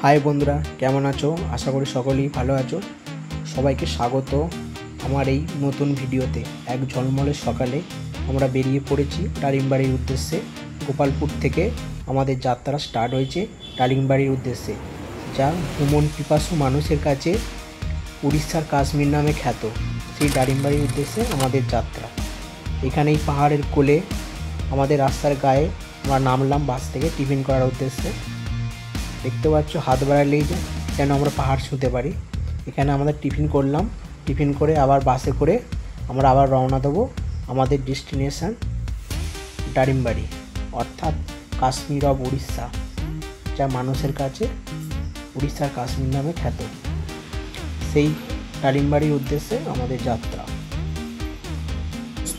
High বন্ধুরা, কেমন আছো? আশা করি সকলেই ভালো আছো। সবাইকে স্বাগত আমার এই নতুন ভিডিওতে। এক ঝলমলের সকালে আমরা বেরিয়ে পড়েছি দারিংবাড়ির উদ্দেশ্যে। গোপালপুর থেকে আমাদের যাত্রা স্টার্ট হয়েছে দারিংবাড়ির উদ্দেশ্যে, যা ভ্রমণ পিপাসু মানুষের কাছে উড়িষ্যার কাশ্মীর নামে খ্যাত। সেই দারিংবাড়ির উদ্দেশ্যে আমাদের যাত্রা। এখানে এই পাহাড়ের কোলে আমাদের রাস্তার গায়ে আমরা নামলাম বাস থেকে টিফিন করার উদ্দেশ্যে। দেখতে পাচ্ছ হাত বাড়ালেই যেন আমরা পাহাড় ছুঁতে পারি। এখানে আমাদের টিফিন করলাম, টিফিন করে আবার বাসে করে আমরা আবার রওনা দেবো আমাদের ডেস্টিনেশন দারিংবাড়ি, অর্থাৎ কাশ্মীর অফ উড়িষ্যা, যা মানুষের কাছে উড়িষ্যার কাশ্মীর নামে খ্যাত। সেই দারিংবাড়ির উদ্দেশ্যে আমাদের যাত্রা।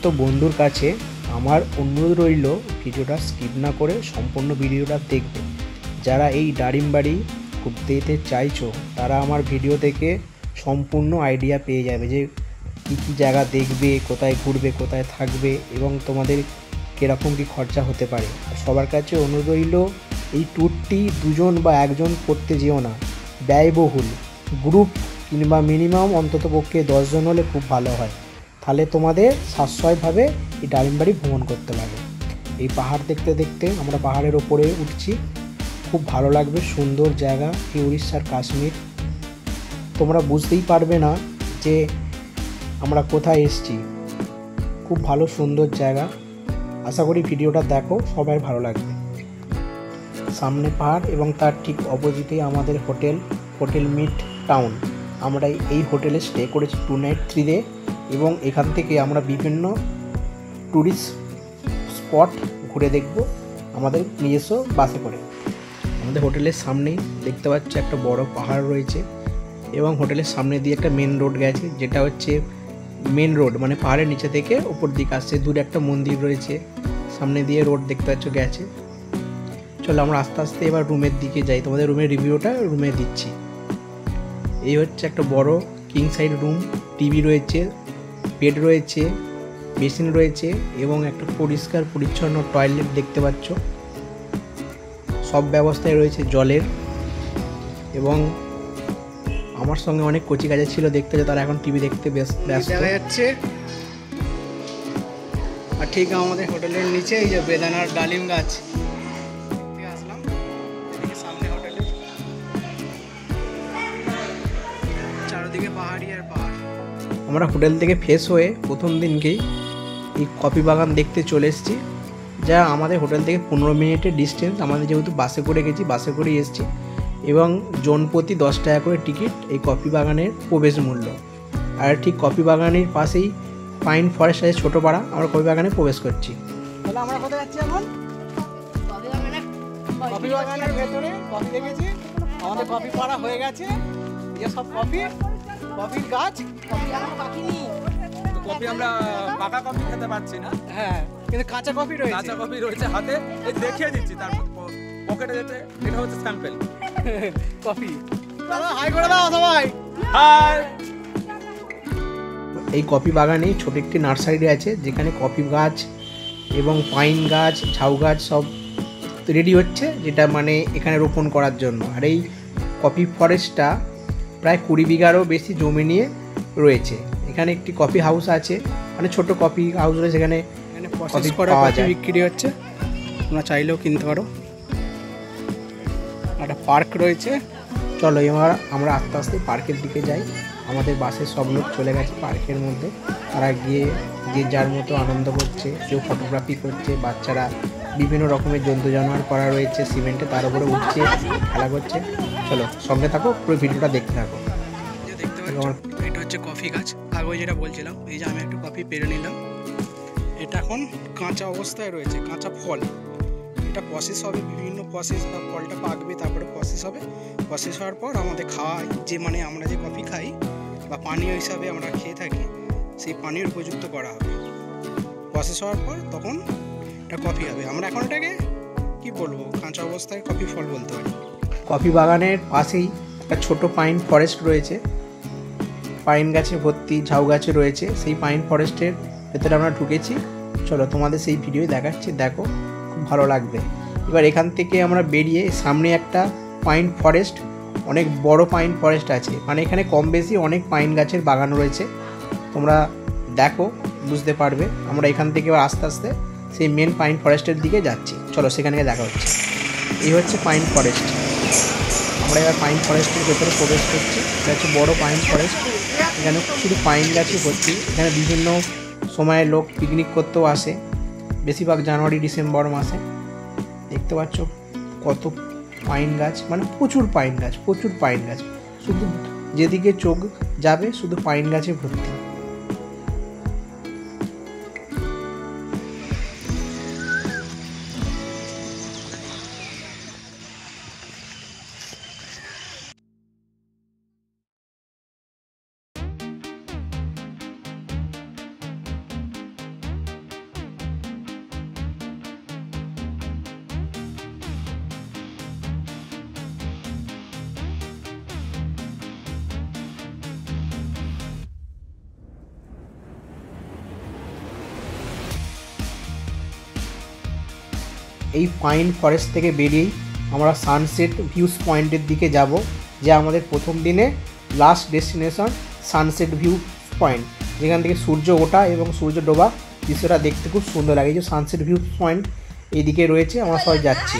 তো বন্ধুর কাছে আমার অনুরোধ রইল ভিডিওটা স্কিপ না করে সম্পূর্ণ ভিডিওটা দেখবে। যারা এই দারিংবাড়ি ঘুরতে যেতে চাইছো তারা আমার ভিডিও থেকে সম্পূর্ণ আইডিয়া পেয়ে যাবে যে কী কী জায়গা দেখবে, কোথায় ঘুরবে, কোথায় থাকবে এবং তোমাদের কীরকম কী খরচা হতে পারে। সবার কাছে অনুরোধ রইল এই ট্যুরটি দুজন বা একজন করতে যেও না, ব্যয়বহুল। গ্রুপ কিংবা মিনিমাম অন্ততপক্ষে 10 জন হলে খুব ভালো হয়, তাহলে তোমাদের সাশ্রয়ভাবে এই দারিংবাড়ি ভ্রমণ করতে পারবে। এই পাহাড় দেখতে দেখতে আমরা পাহাড়ের ওপরে উঠছি, খুব ভালো লাগবে। সুন্দর জায়গা এই উড়িষ্যার কাশ্মীর। তোমরা বুঝতেই পারবে না যে আমরা কোথায় এসেছি। খুব ভালো সুন্দর জায়গা। আশা করি ভিডিওটা দেখো, সবাই ভালো লাগবে। সামনে পাহাড় এবং তার ঠিক অপোজিটেই আমাদের হোটেল মিড টাউন। আমরা এই হোটেলে স্টে করেছি 2 নাইট 3 ডে এবং এখান থেকে আমরা বিভিন্ন ট্যুরিস্ট স্পট ঘুরে দেখব আমাদের নিজস্ব বাসে করে। আমাদের হোটেলের সামনেই দেখতে পাচ্ছ একটা বড় পাহাড় রয়েছে এবং হোটেলের সামনে দিয়ে একটা মেন রোড গেছে, যেটা হচ্ছে মেন রোড, মানে পাহাড়ের নিচে থেকে উপর দিকে আসছে। দূরে একটা মন্দির রয়েছে, সামনে দিয়ে রোড দেখতে পাচ্ছ গেছে। চলো আমরা আস্তে আস্তে এবার রুমের দিকে যাই, তোমাদের রুমের রিভিউটা রুমে দিচ্ছি। এই হচ্ছে একটা বড় কিং সাইড রুম, টিভি রয়েছে, বেড রয়েছে, বেসিন রয়েছে এবং একটা পরিষ্কার পরিচ্ছন্ন টয়লেট দেখতে পাচ্ছ। সব ব্যবস্থায় রয়েছে জলের। এবং আমার সঙ্গে অনেক কচিকাচা ছিল দেখতে, যে তারা এখন টিভি দেখতে ব্যস্ত যাচ্ছে। আর ঠিক আমাদের হোটেলের নিচে এই যে বেদানার ডালিম গাছ আসলাম সামনে হোটেলে। চারদিকে পাহাড়ি আর পাহাড়। আমরা হোটেল থেকে ফ্রেশ হয়ে প্রথম দিনকেই এই কফি বাগান দেখতে চলে এসেছি, যা আমাদের হোটেল থেকে 15 মিনিটের ডিস্টেন্স। আমাদের যেহেতু বাসে করে গেছি, বাসে করেই এসেছি এবং জন প্রতি 10 টাকা করে টিকিট এই কফি বাগানের প্রবেশ মূল্য। আর ঠিক কফি বাগানের পাশেই পাইন ফরেস্ট আছে, ছোটো পাড়া। আমরা কফি বাগানে প্রবেশ করছি। তাহলে আমরা কোথায় যাচ্ছি এখন? কফি বাগানের ভেতরে কফি দেখেছি, আমাদের কফি পাড়া হয়ে গেছে। সব কফির গাছ। কফি আমরা পাকা কফি খেতে পাচ্ছি না। হ্যাঁ, কিন্তু কাঁচা কফি রয়েছে হাতে। এই দেখিয়ে দিচ্ছি, তার পকেটে যেতে। এটা হচ্ছে স্যাম্পল কফি। হাই করে দাও সবাই। হাই। এই কফি বাগানে ছোট একটি নার্সারি আছে, যেখানে কফি গাছ এবং পাইন গাছ, ঝাউ গাছ সব রেডি হচ্ছে, যেটা মানে এখানে রোপণ করার জন্য। আর এই কফি ফরেস্টটা প্রায় 20 বিঘারও বেশি জমি নিয়ে রয়েছে। এখানে একটি কফি হাউস আছে, মানে ছোট কফি হাউস রয়েছে, সেখানে কফি পাওয়া যায়, বিক্রি হচ্ছে। তোমরা চাইলেও কিনতে পারো। একটা পার্ক রয়েছে। চলো এবার আমরা আস্তে আস্তে পার্কের দিকে যাই। আমাদের বাসের সব লোক চলে গেছে পার্কের মধ্যে। তারা গিয়ে যে যার মতো আনন্দ করছে, কেউ ফটোগ্রাফি করছে, বাচ্চারা বিভিন্ন রকমের জন্তু জানোয়ার করা রয়েছে সিমেন্টে, তার উপরে উঠছে, খেলা করছে। চলো সঙ্গে থাকো, পুরো ভিডিওটা দেখতে থাকো। এটা হচ্ছে কফি গাছ, আগে যেটা বলছিলাম। এই যে আমি একটু কফি পেরে নিলাম। এটা এখন কাঁচা অবস্থায় রয়েছে, কাঁচা ফল। এটা প্রসেস হবে, বিভিন্ন প্রসেস, বা ফলটা পাকবে, তারপরে প্রসেস হবে। প্রসেস হওয়ার পর আমাদের খাওয়া, যে মানে আমরা যে কফি খাই বা পানীয় হিসাবে আমরা খেয়ে থাকি, সেই পানীয় উপযুক্ত করা হবে। প্রসেস হওয়ার পর তখন এটা কফি হবে। আমরা এখন এটাকে কী বলবো, কাঁচা অবস্থায় কফি ফল বলতে পারি। কফি বাগানের পাশেই একটা ছোট পাইন ফরেস্ট রয়েছে, পাইন গাছে ভর্তি, ঝাউ গাছে রয়েছে। সেই পাইন ফরেস্টের ভেতরে আমরা ঢুকেছি। চলো তোমাদের সেই ভিডিও দেখাচ্ছি, দেখো, খুব ভালো লাগবে। এবার এখান থেকে আমরা বেরিয়ে সামনে একটা পাইন ফরেস্ট অনেক বড় পাইন ফরেস্ট আছে, মানে এখানে কম বেশি অনেক পাইন গাছের বাগান রয়েছে, তোমরা দেখো বুঝতে পারবে। আমরা এখান থেকে এবার আস্তে আস্তে সেই মেন পাইন ফরেস্টের দিকে যাচ্ছি, চলো সেখানে দেখা হচ্ছে। এই হচ্ছে পাইন ফরেস্ট, আমরা এবার পাইন ফরেস্টের ভেতরে প্রবেশ করছি। এটা হচ্ছে বড় পাইন ফরেস্ট, এখানে শুধু পাইন গাছই ভর্তি। এখানে বিভিন্ন সময়ে লোক পিকনিক করতেও আসে, বেশিরভাগ জানুয়ারি ডিসেম্বর মাসে। দেখতে পাচ্ছ কত পাইন গাছ, মানে প্রচুর পাইন গাছ, প্রচুর পাইন গাছ, শুধু যেদিকে চোখ যাবে শুধু পাইন গাছে ভর্তি। এই পাইন ফরেস্ট থেকে বেরিয়েই আমরা সানসেট ভিউস পয়েন্টের দিকে যাব, যে আমাদের প্রথম দিনে last destination sunset view point, যেখান থেকে সূর্য ওঠা এবং সূর্য ডোবা দৃশ্যটা দেখতে খুব সুন্দর লাগে। এই যে সানসেট ভিউ পয়েন্ট এইদিকে রয়েছে, আমরা সবাই যাচ্ছি।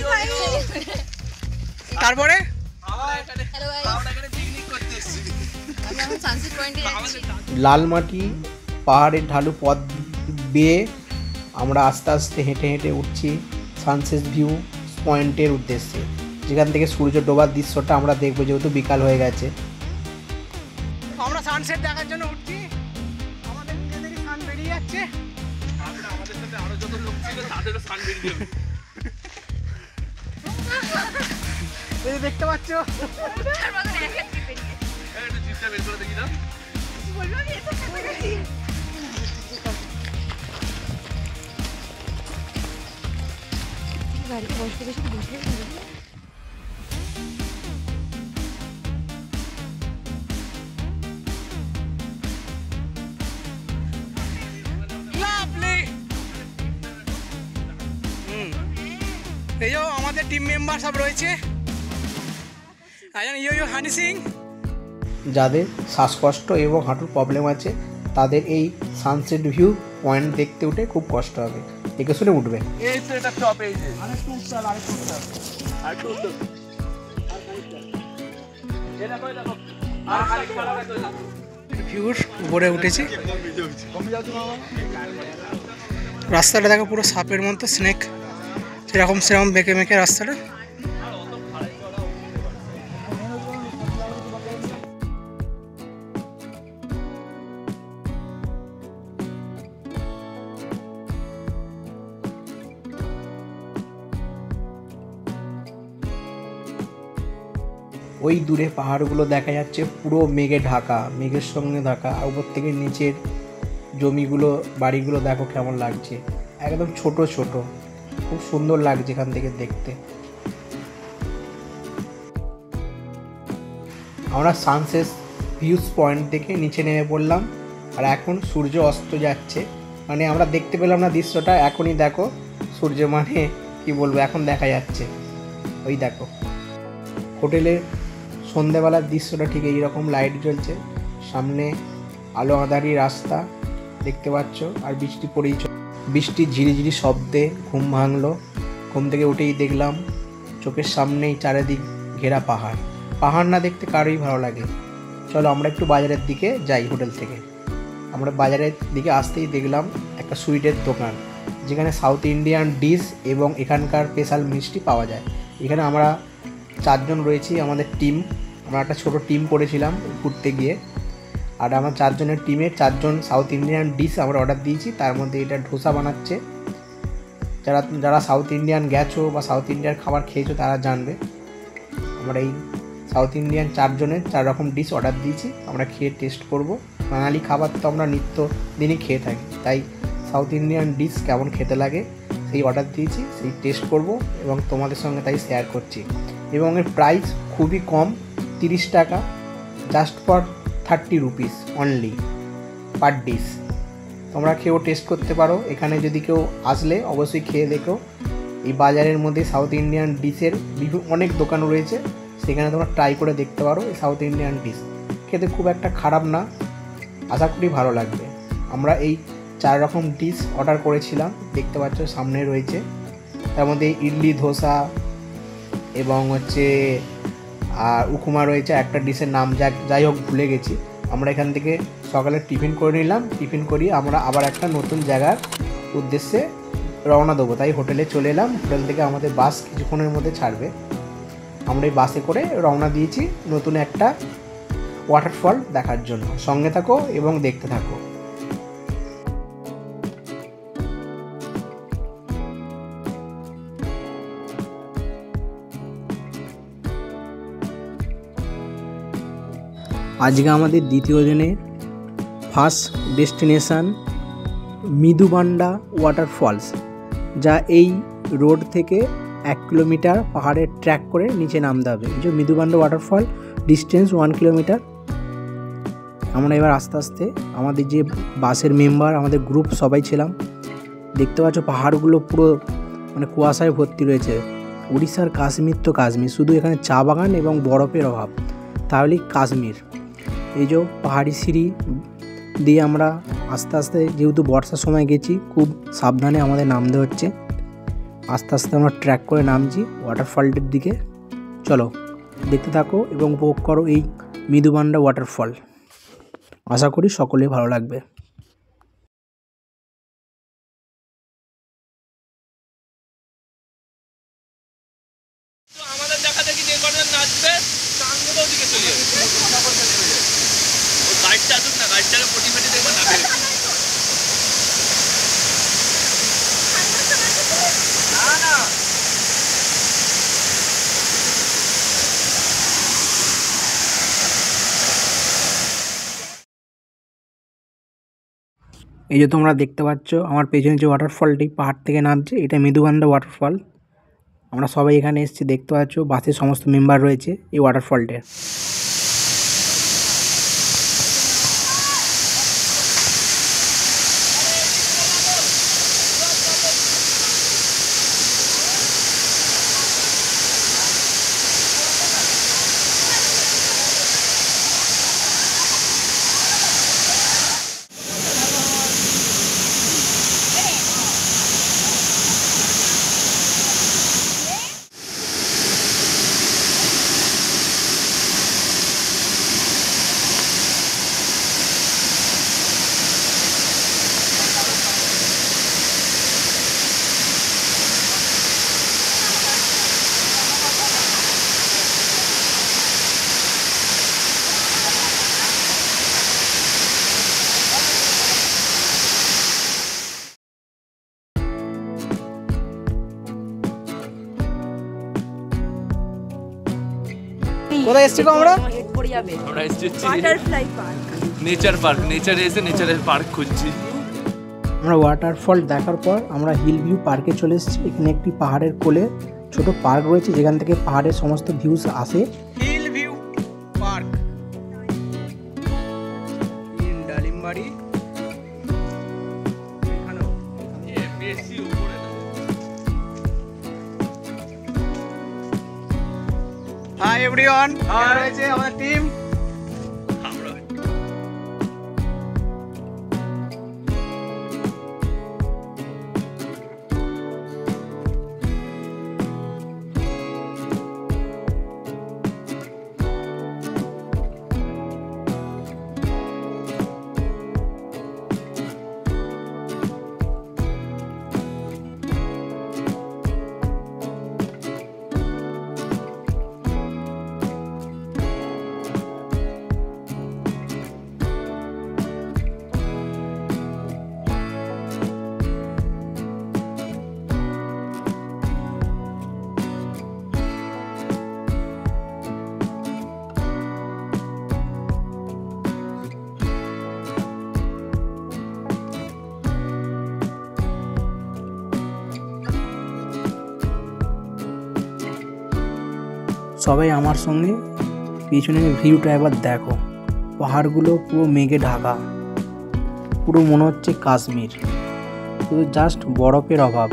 তারপরে লালমাটি পাহাড়ের ঢালু পথ বেয়ে আমরা আস্তে আস্তে হেঁটে হেঁটে উঠছি সানসেট ভিউ পয়েন্টের উদ্দেশ্যে, যেখান থেকে সূর্য ডোবার দৃশ্যটা আমরা দেখবো, যেহেতু বিকাল হয়ে গেছে। আমরা সানসেট দেখার জন্য উঠছি, আমাদের নিজেদেরই সান বেরিয়ে যাচ্ছে। আমাদের সাথে আরো যত লোক ছিল তাদেরও সান বেরিয়ে যাবে। এই দেখতে পাচ্ছ, বাড়িতে বসে বসে বসে এই যে আমাদের টিম মেম্বার সব রয়েছে, হানি সিং। যাদের শ্বাসকষ্ট এবং হাঁটুর প্রবলেম আছে তাদের এই সানসেট ভিউ পয়েন্ট দেখতে উঠে খুব কষ্ট হবে, দেখে শুনে উঠবে। এই তো এটা টপ, এই যে আরেকটু উত্তর, আরেকটু উত্তর, আরেকটু উত্তর, এটা কই দেখো, আর আরেকটু ভিউর উপরে উঠেছি। রাস্তাটা দেখো পুরো সাপের মতো, স্নেক সেরকম বেঁকে মেঁকে রাস্তাটা। ওই দূরে পাহাড়গুলো দেখা যাচ্ছে পুরো মেঘে ঢাকা, মেঘের সঙ্গে ঢাকা, আর উপর থেকে নিচের জমিগুলো বাড়িগুলো দেখো কেমন লাগছে, একদম ছোট ছোট, খুব সুন্দর লাগছে এখান থেকে দেখতে। আমরা সানসেট ভিউস পয়েন্ট থেকে নিচে নেমে পড়লাম, আর এখন সূর্য অস্ত যাচ্ছে, মানে আমরা দেখতে পেলাম না দৃশ্যটা, এখনই দেখো সূর্য, মানে কি বলবো, এখন দেখা যাচ্ছে। ওই দেখো হোটেলের সন্ধ্যেবেলার দৃশ্যটা ঠিক এইরকম, লাইট জ্বলছে, সামনে আলো আঁধারি রাস্তা দেখতে পাচ্ছ, আর বৃষ্টি পড়েই, বৃষ্টির ঝিরিঝিরি শব্দে ঘুম ভাঙলো। ঘুম থেকে উঠেই দেখলাম চোখের সামনেই চারিদিক ঘেরা পাহাড়, পাহাড় না দেখতে কারোই ভালো লাগে। চলো আমরা একটু বাজারের দিকে যাই। হোটেল থেকে আমরা বাজারের দিকে আসতেই দেখলাম একটা সুইটের দোকান, যেখানে সাউথ ইন্ডিয়ান ডিশ এবং এখানকার স্পেশাল মিষ্টি পাওয়া যায়। এখানে আমরা 4 জন রয়েছি, আমাদের টিম, আমরা একটা ছোটো টিম করেছিলাম ঘুরতে গিয়ে, আর আমার 4 জনের টিমে 4 জন সাউথ ইন্ডিয়ান ডিশ আমরা অর্ডার দিয়েছি। তার মধ্যে এটা ধোসা বানাচ্ছে, যারা সাউথ ইন্ডিয়ান গেছো বা সাউথ ইন্ডিয়ান খাবার খেয়েছো তারা জানবে। আমরা এই সাউথ ইন্ডিয়ান 4 জনের 4 রকম ডিশ অর্ডার দিয়েছি, আমরা খেয়ে টেস্ট করব। বাঙালি খাবার তো আমরা নিত্য দিনই খেয়ে থাকি, তাই সাউথ ইন্ডিয়ান ডিশ কেমন খেতে লাগে সেই অর্ডার দিয়েছি, সেই টেস্ট করব এবং তোমাদের সঙ্গে তাই শেয়ার করছি। এবং এর প্রাইস খুবই কম, 30 টাকা, just for 30 rupees only per dish. তোমরা খেয়েও টেস্ট করতে পারো, এখানে যদি কেউ আসলে অবশ্যই খেয়ে দেখো। এই বাজারের মধ্যে সাউথ ইন্ডিয়ান ডিশের অনেক দোকান রয়েছে, সেখানে তোমরা ট্রাই করে দেখতে পারো এই সাউথ ইন্ডিয়ান ডিশ। খেতে খুব একটা খারাপ না, আশা করি ভালো লাগবে। আমরা এই 4 রকম ডিশ অর্ডার করেছিলাম, দেখতে পাচ্ছ সামনে রয়েছে। তার মধ্যে ইডলি, ধোসা এবং আর উপমা রয়েছে। একটা ডিশের নাম যাই হোক ভুলে গেছি। আমরা এখান থেকে সকালে টিফিন করে নিলাম, টিফিন করিয়ে আমরা আবার একটা নতুন জায়গার উদ্দেশ্যে রওনা দেবো, তাই হোটেলে চলে এলাম। হোটেল থেকে আমাদের বাস কিছুক্ষণের মধ্যে ছাড়বে। আমরা এই বাসে করে রওনা দিয়েছি নতুন একটা ওয়াটারফল দেখার জন্য। সঙ্গে থাকো এবং দেখতে থাকো। আজকে আমাদের দ্বিতীয় দিনের ফার্স্ট ডেস্টিনেশান মৃদুবান্ডা ওয়াটারফলস, যা এই রোড থেকে 1 কিলোমিটার পাহাড়ের ট্র্যাক করে নিচে নামতে হবে। এই যে মৃদুবান্ডা ওয়াটারফল, ডিস্টেন্স 1 কিলোমিটার। আমরা এবার আস্তে আস্তে আমাদের যে বাসের মেম্বার, আমাদের গ্রুপ সবাই ছিলাম। দেখতে পাচ্ছ পাহাড়গুলো পুরো কুয়াশায় ভর্তি রয়েছে। উড়িষ্যার কাশ্মীর তো কাশ্মীর, শুধু এখানে চা বাগান এবং বরফের অভাব, তাহলেই কাশ্মীর। এই যে পাহাড়ি সিঁড়ি দিয়ে আমরা আস্তে আস্তে, যেহেতু বর্ষার সময় গেছি, খুব সাবধানে আমাদের নামতে হচ্ছে। আস্তে আস্তে আমরা ট্র্যাক করে নামছি ওয়াটারফলটির দিকে। চলো দেখতে থাকো এবং উপভোগ করো এই মৃদুবান্ডা ওয়াটারফল। আশা করি সকলে ভালো লাগবে। আমাদের দেখা দেখি যে কজন নাচবে টাঙ্গুলো দিকে চলে যাবে। ওই গাইডটা আসুক না, গাইডটাকে পটি ফেটে দেখবে না। না এই যে তোমরা দেখতে পাচ্ছ আমার পেছনে যে ওয়াটারফলটি পাহাড় থেকে নামছে, এটা মৃদুবান্ডা ওয়াটারফল। আমরা সবাই এখানে এসেছি, দেখতে পাচ্ছ বাসের সমস্ত মেম্বার রয়েছে এই ওয়াটারফলটে। কোথায় এসেছি আমরা? আমরা এসেছি বাটারফ্লাই পার্ক। Nature park. নেচারে এসে নেচারের পার্ক খুঁজছি। আমরা ওয়াটারফল দেখার পর আমরা হিল ভিউ পার্কে চলে এসেছি। এখানে একটি পাহাড়ের কোলে ছোট পার্ক রয়েছে, যেখান থেকে পাহাড়ের সমস্ত ভিউস আসে। Hill view park, Dalimbari. বেশি উপরে না। হাই এভরিওয়ান, রয়েছে আমাদের টিম। সবাই আমার সঙ্গে পিছনের ভিউটা একবার দেখো। পাহাড়গুলো পুরো মেঘে ঢাকা, পুরো মনে হচ্ছে কাশ্মীর, শুধু জাস্ট বরফের অভাব।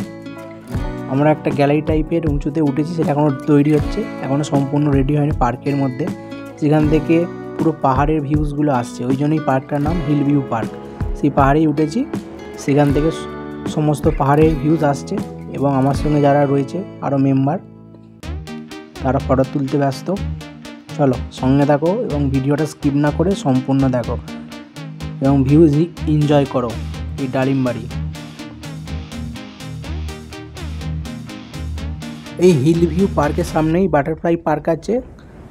আমরা একটা গ্যালারি টাইপের উঁচুতে উঠেছি, সেটা এখনও তৈরি হচ্ছে, এখনও সম্পূর্ণ রেডি হয়নি। পার্কের মধ্যে যেখান থেকে পুরো পাহাড়ের ভিউজগুলো আসছে, ওই জন্যই পার্কটার নাম হিল ভিউ পার্ক। সেই পাহাড়েই উঠেছি, সেখান থেকে সমস্ত পাহাড়ের ভিউজ আসছে এবং আমার সঙ্গে যারা রয়েছে আরও মেম্বার, তারা ফটো তুলতে ব্যস্ত। চলো সঙ্গে থাকো এবং ভিডিওটা স্কিপ না করে সম্পূর্ণ দেখো এবং ভিউজ এনজয় করো এই ডালিমবাড়ি। এই হিল ভিউ পার্কের সামনেই বাটারফ্লাই পার্ক আছে,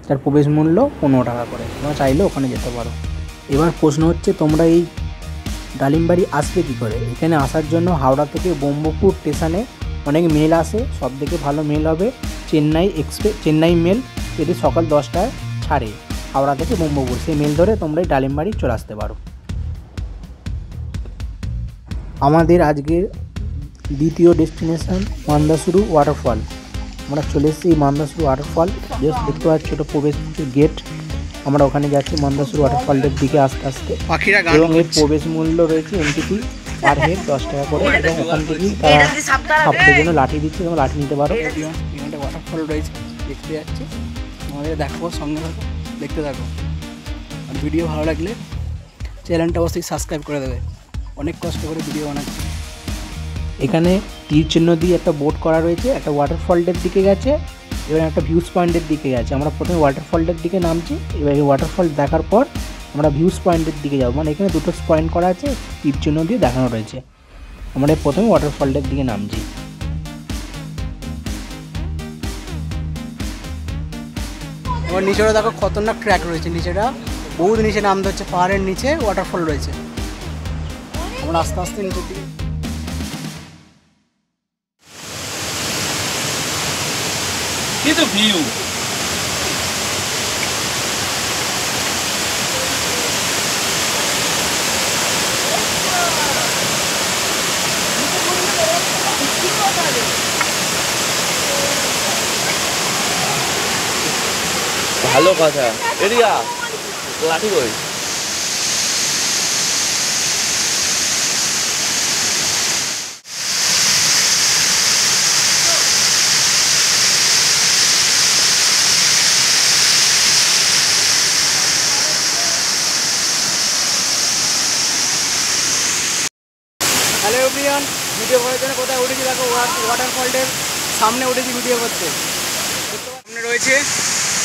তার প্রবেশ মূল্য 15 টাকা করে, তোমরা চাইলে ওখানে যেতে পারো। এবার প্রশ্ন হচ্ছে তোমরা এই ডালিমবাড়ি আসবে কী করে? এখানে আসার জন্য হাওড়া থেকে ব্রহ্মপুর স্টেশনে অনেক মেল আসে, সব থেকে ভালো মেল হবে চেন্নাই মেল, যেটি সকাল 10টায় ছাড়ে হাওড়া থেকে ব্রহ্মপুর। সেই মেল ধরে তোমরা এই ডালিমবাড়ি চলে আসতে পারো। আমাদের আজকের দ্বিতীয় ডেস্টিনেশন মান্দাসুরু ওয়াটারফল। আমরা চলে এসেছি মান্দাসুরু ওয়াটারফল, জাস্ট দেখতে পাচ্ছি ছোটো প্রবেশ গেট। আমরা ওখানে যাচ্ছি মান্দাসুরু ওয়াটারফলের দিকে আস্তে আস্তে, এবং এর প্রবেশ মূল্য রয়েছে এন্ট্রি পার হেড 10 টাকা করে, এবং ওখান থেকেই তারা সাপের জন্য লাঠি দিচ্ছে এবং লাঠি নিতে পারো। এখানে ওয়াটারফল রয়েছে দেখতে যাচ্ছি, আমাদের দেখাবো, সঙ্গে থাকো, দেখতে থাকো। আর ভিডিও ভালো লাগলে চ্যানেলটা অবশ্যই সাবস্ক্রাইব করে দেবে, অনেক কষ্ট করে ভিডিও বানাচ্ছি। এখানে তীর চিহ্ন দিয়ে একটা বোট করা রয়েছে, একটা ওয়াটারফলের দিকে গেছে, এবার একটা ভিউজ পয়েন্টের দিকে গেছে। আমরা প্রথমে ওয়াটারফলটার দিকে নামছি, এবার এই ওয়াটারফল দেখার পর আমরা ভিউজ পয়েন্টের দিকে যাবো। মানে এখানে দুটো পয়েন্ট করা আছে, তীর চিহ্ন দিয়ে দেখানো রয়েছে। আমরা প্রথমে ওয়াটারফলটার দিকে নামছি। এবার নিচেটা দেখো খতরনাক ট্র্যাক রয়েছে, নিচেটা বহুত নিচে নামতে হচ্ছে, পাহাড়ের নিচে ওয়াটারফল রয়েছে। আমরা আস্তে আস্তে নিচের দিকে কিন্তু ভিউ ভালো কথা। এরিয়া লাঠি কই? হ্যালো এভরিওয়ান, ভিডিও করার জন্য কোথায় উঠেছি দেখো, ওয়াটারফলের সামনে উঠেছি ভিডিও করতে। সামনে রয়েছে,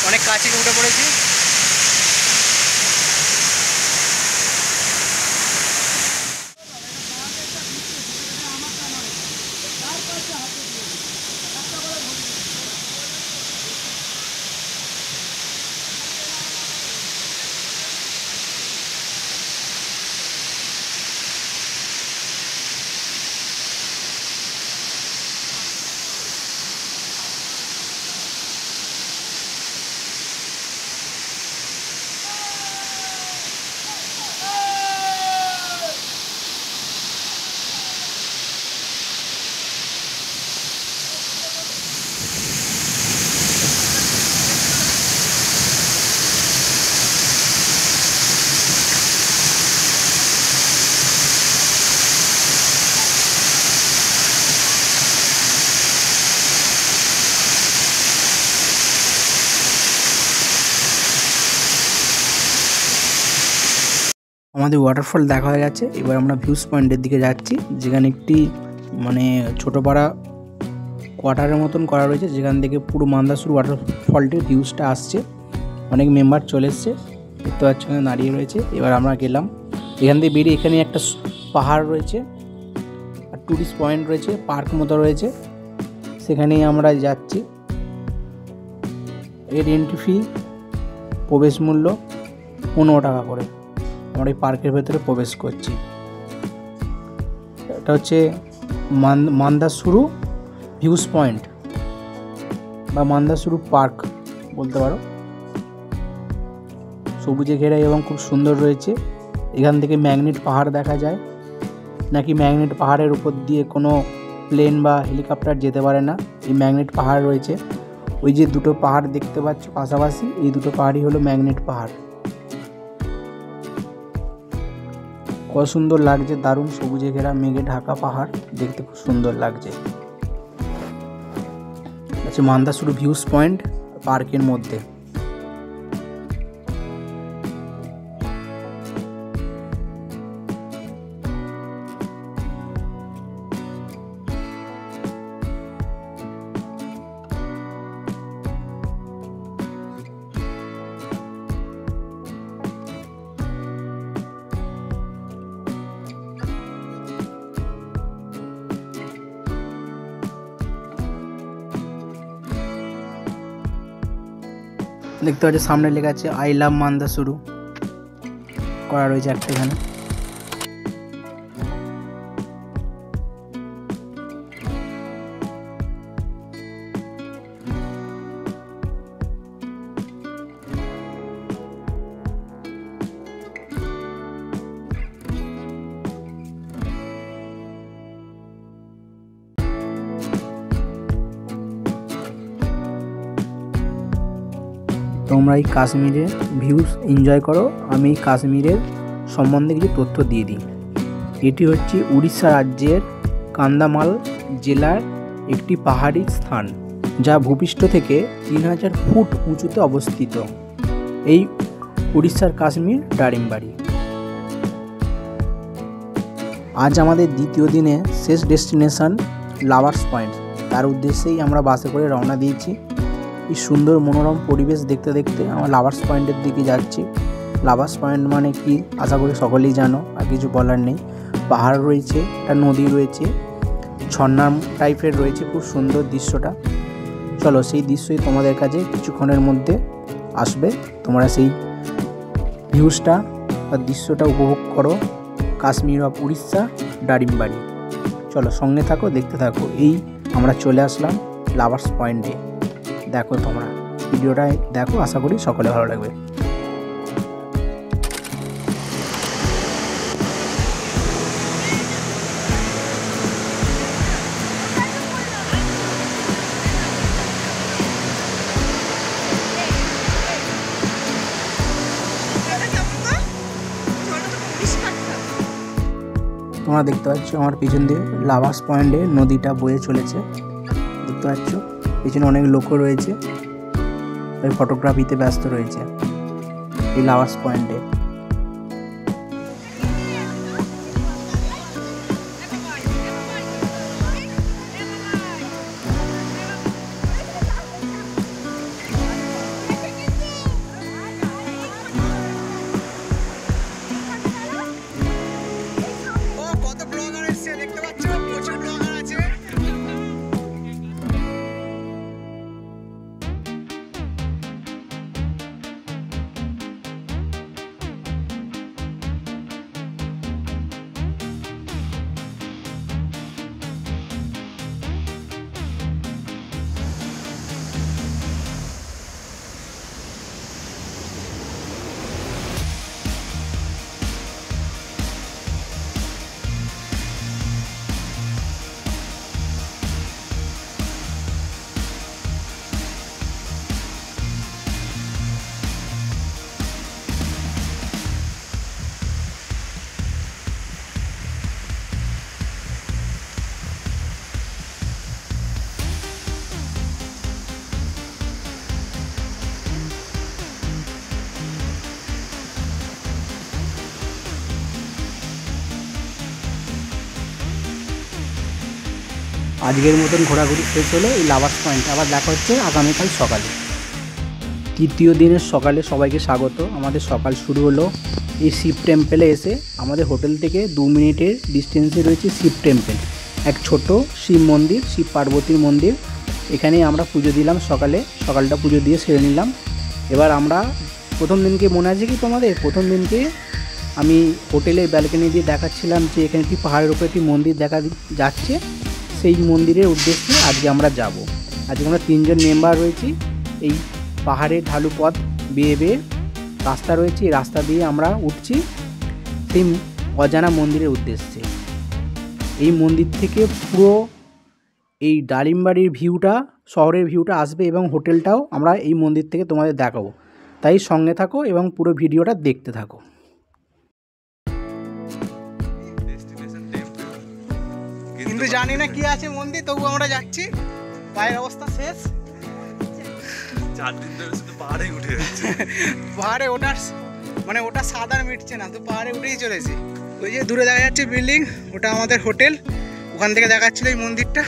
অনেক কাছে উঠে পড়েছি। আমাদের ওয়াটারফল দেখা হয়ে গেছে, এবার আমরা ভিউজ পয়েন্টের দিকে যাচ্ছি, যেখানে একটি মানে ছোটো পাড়া কোয়ার্টারের মতন করা রয়েছে, যেখান থেকে পুরো মান্দাসুরু ওয়াটারফলটির ভিউজটা আসছে। অনেক মেম্বার চলে এসছে, দেখতে পাচ্ছ দাঁড়িয়ে রয়েছে। এবার আমরা গেলাম এখান থেকে বেরিয়ে, এখানে একটা পাহাড় রয়েছে আর টুরিস্ট পয়েন্ট রয়েছে, পার্ক মতো রয়েছে, সেখানেই আমরা যাচ্ছি। এর এন্ট্রি ফি প্রবেশ মূল্য 15 টাকা করে। আমরা এই পার্কের ভেতরে প্রবেশ করছি। এটা হচ্ছে মান্দাসুরু ভিউজ পয়েন্ট বা মান্দাসুরু পার্ক বলতে পারো। সবুজে ঘেরা এবং খুব সুন্দর রয়েছে। এখান থেকে ম্যাগনেট পাহাড় দেখা যায়, নাকি ম্যাগনেট পাহাড়ের উপর দিয়ে কোনো প্লেন বা হেলিকপ্টার যেতে পারে না, এই ম্যাগনেট পাহাড় রয়েছে। ওই যে দুটো পাহাড় দেখতে পাচ্ছ পাশাপাশি, এই দুটো পাহাড়ই হলো ম্যাগনেট পাহাড়। কত সুন্দর লাগছে, দারুণ সবুজে ঘেরা মেঘে ঢাকা পাহাড়, দেখতে খুব সুন্দর লাগছে। হচ্ছে মান্দাসুরু ভিউজ পয়েন্ট পার্কের মধ্যে। দেখতে পাচ্ছি সামনে লেখা আছে আই লাভ মান্দাসুরু করা রয়েছে একটা এখানে। তোমরা এই কাশ্মীরের ভিউজ এনজয় করো, আমি কাশ্মীরের সম্বন্ধে কিছু তথ্য দিয়ে দিই। এটি হচ্ছে উড়িষ্যা রাজ্যের কান্ধামাল জেলার একটি পাহাড়ি স্থান, যা ভূপৃষ্ঠ থেকে 3000 ফুট উঁচুতে অবস্থিত। এই উড়িষ্যার কাশ্মীর দারিমবাড়ি। আজ আমাদের দ্বিতীয় দিনে শেষ ডেস্টিনেশন লাভার্স পয়েন্ট। তার উদ্দেশ্যেই আমরা বাসে করে রওনা দিয়েছি। এই সুন্দর মনোরম পরিবেশ দেখতে দেখতে আমরা লাভার্স পয়েন্টের দিকে যাচ্ছি। লাভার্স পয়েন্ট মানে কি আশা করি সকলেই জানো, আর কিছু বলার নেই। পাহাড় রয়েছে, একটা নদী রয়েছে, ঝর্ণা টাইপের রয়েছে, খুব সুন্দর দৃশ্যটা। চলো সেই দৃশ্যই তোমাদের কাছে কিছুক্ষণের মধ্যে আসবে। তোমরা সেই ভিউজটা বা দৃশ্যটা উপভোগ করো। কাশ্মীর অফ উড়িষ্যা দারিমবাড়ি। চলো সঙ্গে থাকো, দেখতে থাকো। এই আমরা চলে আসলাম লাভার্স পয়েন্টে। দেখো তোমরা ভিডিওটা দেখো, আশা করি সকলে ভালো লাগবে। তোমরা দেখতে পাচ্ছ আমার পিছন দিয়ে লাভার্স পয়েন্টে নদীটা বয়ে চলেছে, দেখতে পাচ্ছ। পিছনে অনেক লোকও রয়েছে, ওই ফটোগ্রাফিতে ব্যস্ত রয়েছে এই লাভার্স পয়েন্টে। আজকের মতন ঘোরাঘুরি শেষ হলো এই লাভার্স পয়েন্ট। আবার দেখা হচ্ছে আগামীকাল সকালে। তৃতীয় দিনের সকালে সবাইকে স্বাগত। আমাদের সকাল শুরু হলো এই শিব টেম্পেলে এসে। আমাদের হোটেল থেকে 2 মিনিটের ডিস্টেন্সে রয়েছে শিব টেম্পেল, এক ছোট শিব মন্দির, শিব পার্বতীর মন্দির। এখানে আমরা পুজো দিলাম সকালটা পুজো দিয়ে সেরে নিলাম। এবার আমরা প্রথম দিনকে মনে আছে কি তোমাদের, প্রথম দিনকে আমি হোটেলের ব্যালকনি দিয়ে দেখাচ্ছিলাম যে এখানে একটি পাহাড়ের উপরে একটি মন্দির দেখা যাচ্ছে। সেই মন্দিরের উদ্দেশ্যে আজকে আমরা যাব। আজকে আমরা 3 জন মেম্বার রয়েছি। এই পাহাড়ের ঢালু পথ বেয়ে বেয়ে রাস্তা রয়েছে, এই রাস্তা দিয়ে আমরা উঠছি সেই অজানা মন্দিরের উদ্দেশ্যে। এই মন্দির থেকে পুরো এই দারিমবাড়ির ভিউটা, শহরের ভিউটা আসবে এবং হোটেলটাও আমরা এই মন্দির থেকে তোমাদের দেখাবো। তাই সঙ্গে থাকো এবং পুরো ভিডিওটা দেখতে থাকো। কিন্তু জানি না কি আছে মন্দির, তবু আমরা যাচ্ছি। পায়ের অবস্থা শেষ। 4 দিন ধরে শুধু পাহাড়েই উঠে যাচ্ছে। পাহাড়ে ওঠার মানে ওটা সাদার মিটছে না, তো পাহাড়ে উঠেই চলেছি। ওই যে দূরে দেখা যাচ্ছে বিল্ডিং, ওটা আমাদের হোটেল। ওখান থেকে দেখাচ্ছিল এই মন্দিরটা,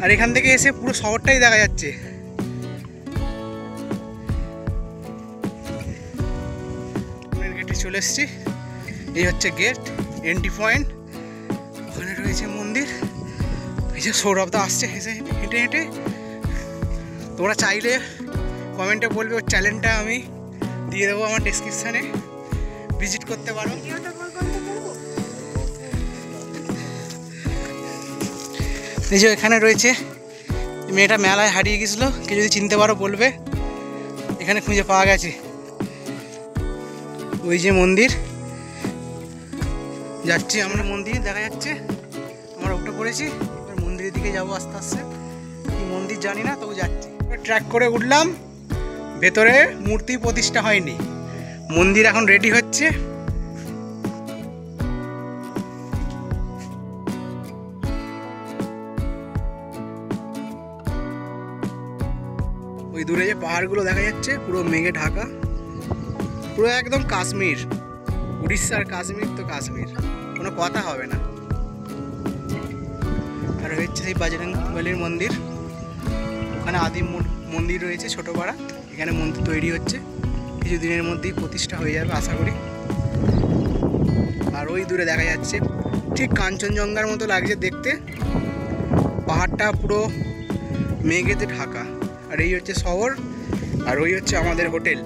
আর এখান থেকে এসে পুরো শহরটাই দেখা যাচ্ছে। মেন গেটে চলে এসেছি। এই হচ্ছে গেট, এন্ট্রি পয়েন্ট। ওখানে রয়েছে মন্দির। এই যে সৌরভদা আসছে হেঁটে হেঁটে। তোমরা চাইলে কমেন্টে বলবে, ওর চ্যানেলটা আমি দিয়ে দেবো আমার ডেসক্রিপশানে, ভিজিট করতে পারো। এই যে এখানে রয়েছে মেয়েটা, মেলায় হারিয়ে গেছিলো, কেউ যদি চিনতে পারো বলবে। এখানে খুঁজে পাওয়া গেছে। ওই যে মন্দির, যাচ্ছি আমরা, মন্দির দেখা যাচ্ছে। আমরা উঠে পড়েছি, এবার মন্দিরের দিকে যাবো আস্তে আস্তে। কি মন্দির জানি না, তবু যাচ্ছি। ট্র্যাক করে উঠলাম। ভেতরে মূর্তি প্রতিষ্ঠা হয়নি, মন্দির এখন রেডি হচ্ছে। ওই দূরে যে পাহাড়গুলো দেখা যাচ্ছে পুরো মেঘে ঢাকা, পুরো একদম কাশ্মীর, উড়িষ্যার কাশ্মীর তো কাশ্মীর, কোনো কথা হবে না। আর হচ্ছে সেই বজরংবলীর মন্দির, ওখানে আদিম মন্দির রয়েছে ছোট পাড়া। এখানে মন্দির তৈরি হচ্ছে, কিছুদিনের মধ্যেই প্রতিষ্ঠা হয়ে যাবে আশা করি। আর ওই দূরে দেখা যাচ্ছে ঠিক কাঞ্চনজঙ্ঘার মতো লাগছে দেখতে, পাহাড়টা পুরো মেঘেতে ঢাকা। আর এই হচ্ছে শহর, আর ওই হচ্ছে আমাদের হোটেল।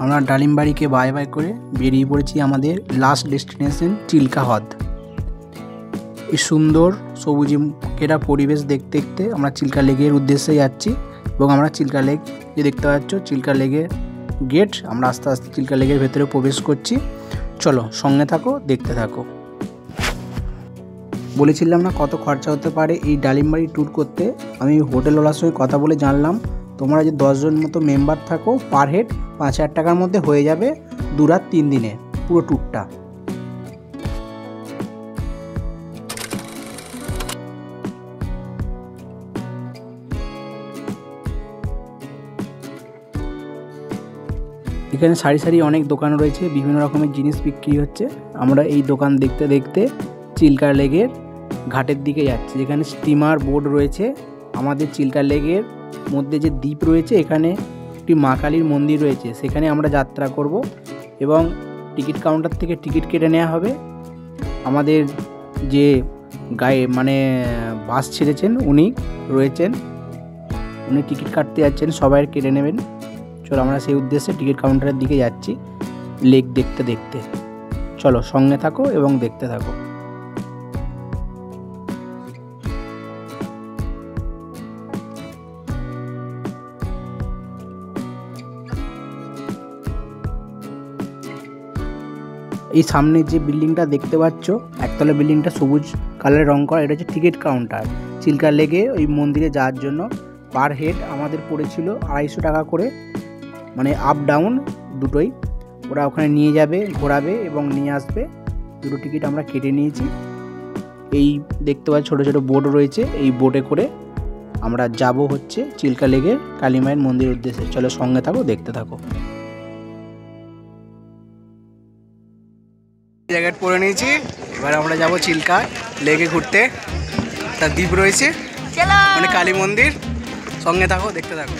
আমরা ডালিমবাড়িকে বাই বাই করে বেরিয়ে পড়েছি আমাদের লাস্ট ডেস্টিনেশন চিল্কা হ্রদ। এই সুন্দর সবুজে ঘেরা পরিবেশ দেখতে দেখতে আমরা চিল্কা লেকের উদ্দেশ্যে যাচ্ছি। এবং আমরা চিল্কা লেক যে দেখতে পাচ্ছ, চিল্কা লেকের গেট, আমরা আস্তে আস্তে চিল্কা লেকের ভেতরে প্রবেশ করছি। চলো সঙ্গে থাকো, দেখতে থাকো। বলেছিলাম না কত খরচা হতে পারে এই ডালিমবাড়ি ট্যুর করতে। আমি হোটেলওয়ালার সঙ্গে কথা বলে জানলাম, তোমরা যে 10 জন মতো মেম্বার থাকো, পার হেড 5,000 টাকার মধ্যে হয়ে যাবে 2 রাত 3 দিনে পুরো ট্যুরটা। এখানে সারি সারি অনেক দোকান রয়েছে, বিভিন্ন রকমের জিনিস বিক্রি হচ্ছে। আমরা এই দোকান দেখতে দেখতে চিল্কা লেকের ঘাটের দিকে যাচ্ছি, যেখানে স্টিমার বোর্ড রয়েছে। আমাদের চিল্কা লেকের মধ্যে যে দ্বীপ রয়েছে, এখানে একটি মা কালীর মন্দির রয়েছে, সেখানে আমরা যাত্রা করব। এবং টিকিট কাউন্টার থেকে টিকিট কেটে নেওয়া হবে। আমাদের যে বাস ছেড়েছেন উনি রয়েছেন, উনি টিকিট কাটতে যাচ্ছেন, সবাই কেটে নেবেন। চলো আমরা সেই উদ্দেশ্যে টিকিট কাউন্টারের দিকে যাচ্ছি লেক দেখতে দেখতে। চলো সঙ্গে থাকো এবং দেখতে থাকো। এই সামনে যে বিল্ডিংটা দেখতে পাচ্ছ, একতলা বিল্ডিংটা সবুজ কালারের রং করা, এটা হচ্ছে টিকিট কাউন্টার। চিল্কা লেকে ওই মন্দিরে যাওয়ার জন্য পার হেড আমাদের পড়েছিল 250 টাকা করে, মানে আপ ডাউন দুটোই। ওরা ওখানে নিয়ে যাবে, ঘোরাবে এবং নিয়ে আসবে। দুটো টিকিট আমরা কেটে নিয়েছি। এই দেখতে পাচ্ছি ছোটো ছোটো বোট রয়েছে, এই বোটে করে আমরা যাব হচ্ছে চিল্কা লেকের কালী মায়ের মন্দিরের উদ্দেশ্যে। চলো সঙ্গে থাকো, দেখতে থাকো। জ্যাকেট পরে নিয়েছি, এবার আমরা যাব চিল্কা লেকে ঘুরতে। তার দ্বীপ রয়েছে, মানে কালী মন্দির। সঙ্গে থাকো, দেখতে থাকো।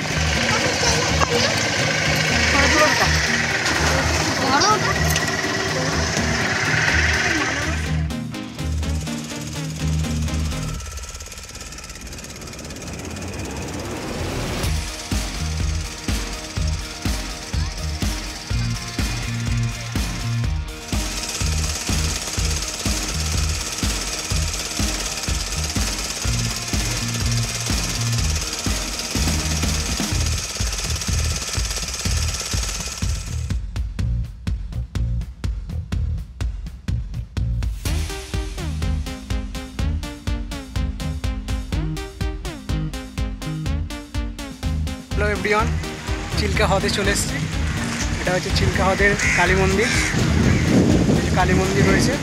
হ্যালো এভরিওয়ান, চিল্কা হ্রদে চলে এসেছি। এটা হচ্ছে চিল্কা হ্রদের কালী মন্দির। কালী মন্দির রয়েছে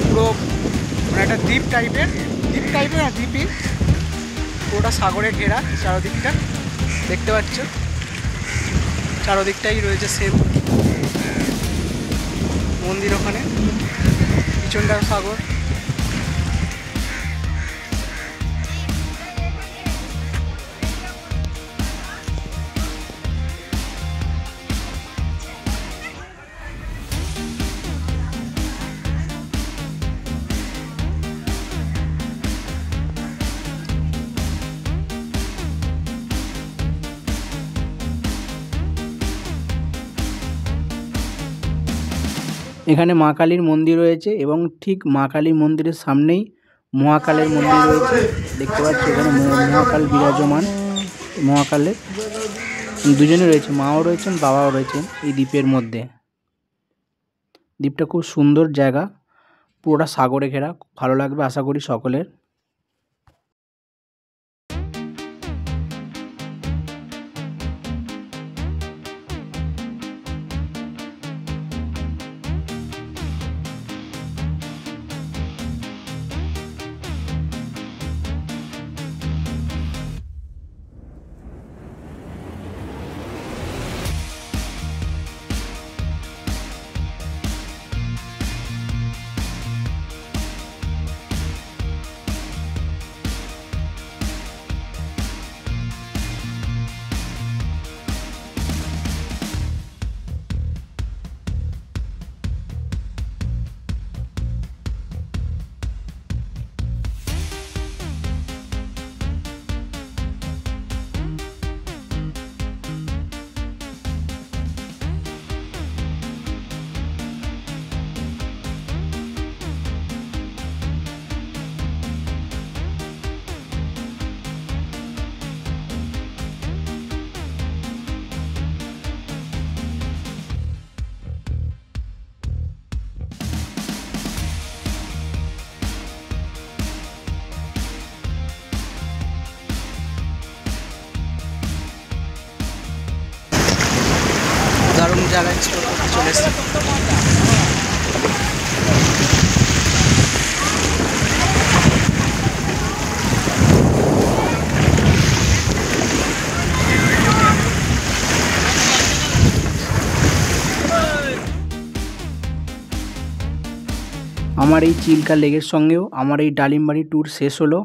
পুরো, মানে একটা দ্বীপ টাইপের না দ্বীপই, পুরোটা সাগরে ঘেরা চারদিকটা, দেখতে পাচ্ছ চারদিকটাই রয়েছে সেম মন্দির, ওখানে পিছনটার সাগর। এখানে মা কালীর মন্দির রয়েছে এবং ঠিক মা কালীর মন্দিরের সামনেই মহাকালের মন্দির রয়েছে। দেখতে পাচ্ছি এখানে মহাকাল বিরাজমান। মহাকালের দুজনে রয়েছে, মাও রয়েছেন বাবাও রয়েছেন এই দ্বীপের মধ্যে। দ্বীপটা খুব সুন্দর জায়গা, পুরোটা সাগরে ঘেরা, ভালো লাগবে আশা করি সকলের। দারুণ জায়গা এক্সপ্লোর করতে চলে এসেছি। আমার এই চিল্কা লেকের সঙ্গেও আমার এই ডালিমবাড়ি ট্যুর শেষ হলো।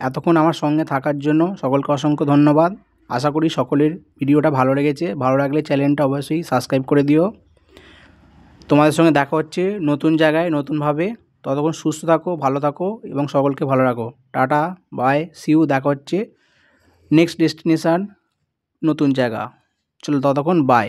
এতক্ষণ আমার সঙ্গে থাকার জন্য সকলকে অসংখ্য ধন্যবাদ। আশা করি সকলের ভিডিওটা ভালো লেগেছে। ভালো লাগলে চ্যানেলটা অবশ্যই সাবস্ক্রাইব করে দিও। তোমাদের সঙ্গে দেখা হচ্ছে নতুন জায়গায় নতুনভাবে। ততক্ষণ সুস্থ থাকো, ভালো থাকো এবং সকলকে ভালো রাখো। টাটা, বাই, সিউ। দেখা হচ্ছে নেক্সট ডেস্টিনেশান, নতুন জায়গা। চলো ততক্ষণ বাই।